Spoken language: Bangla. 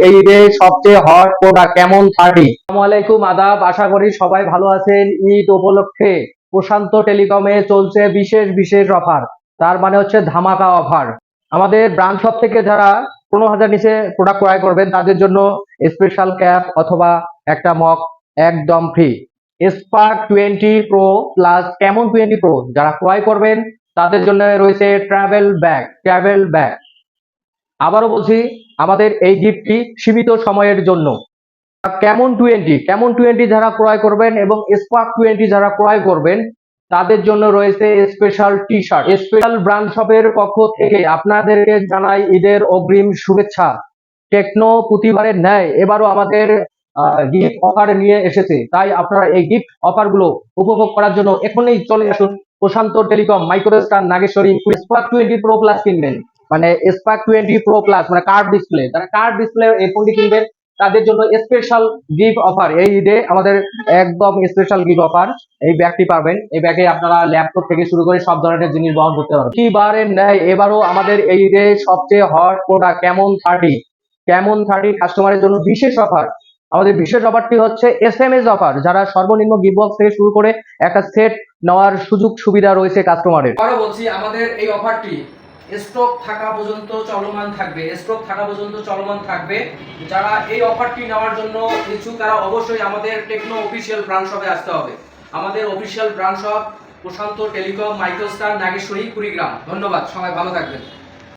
এই ঈদে সবচেয়ে হট প্রোডাক্ট কেমন 30। আসসালামু আলাইকুম, আদাব। আশা করি সবাই ভালো আছেন। ঈদ উপলক্ষে প্রশান্ত টেলিকমে চলছে বিশেষ বিশেষ অফার, তার মানে হচ্ছে ধামাকা অফার। আমাদের ব্রাঞ্চ শপ থেকে যারা 15,000 নিচে প্রোডাক্ট ক্রয় করবেন তাদের জন্য স্পেশাল ক্যাপ অথবা একটা মগ একদম free. Spark 20 pro plus Camon 20 pro যারা ক্রয় করবেন তাদের জন্য রয়েছে ট্রাভেল ব্যাগ। আবারও বলছি, আমাদের এই গিফটটি সীমিত সময়ের জন্য। ক্যামন 20 যারা ক্রয় করবেন এবং স্পার্ক 20 যারা ক্রয় করবেন তাদের জন্য রয়েছে special T shirt. Special brand শপের পক্ষ থেকে আপনাদেরকে জানাই ঈদের অগ্রিম শুভেচ্ছা। টেকনো প্রতিবারের ন্যায় এবারও আমাদের গিফট অফার নিয়ে এসেছে, তাই আপনারা এই গিফট অফার গুলো উপভোগ করার জন্য এখনই চলে আসুন Prashanta telecom microstar Nageshwari. Spark 20 pro plus কিনবেন মানে স্পার্ক 20 প্রো প্লাস মানে কার্ভ ডিসপ্লে, যারা কার্ভ ডিসপ্লে এই ফোনটি কিনবেন তাদের জন্য স্পেশাল গিফট অফার। এই ঈদে আমাদের একদম স্পেশাল গিফট অফার। এই ব্যাগটি পাবেন, এই ব্যাগে আপনারা ল্যাপটপ থেকে শুরু করে সব ধরনের জিনিস বহন করতে পারবেন। প্রতিবারের ন্যায় এবারও আমাদের এই ঈদে সবচেয়ে হট প্রোডাক্ট ক্যামন 30 কাস্টমারের জন্য বিশেষ অফার। আমাদের বিশেষ অফারটি হচ্ছে SMS অফার, যারা সর্বনিম্ন গিফট বক্স থেকে শুরু করে একটা সেট নেওয়ার সুযোগ সুবিধা রয়েছে কাস্টমারের। আরো বলছি, আমাদের এই অফারটি স্টক থাকা পর্যন্ত চলমান থাকবে। যারা এই অফারটি নেওয়ার জন্য ইচ্ছুক তারা অবশ্যই আমাদের টেকনো অফিসিয়াল ব্রাঞ্চ শপে আসতে হবে। আমাদের অফিসিয়াল ব্রাঞ্চ শপ প্রশান্ত টেলিকম মাইক্রোস্টার নাগেশ্বরী কুড়িগ্রাম। ধন্যবাদ, সবাই ভালো থাকবেন।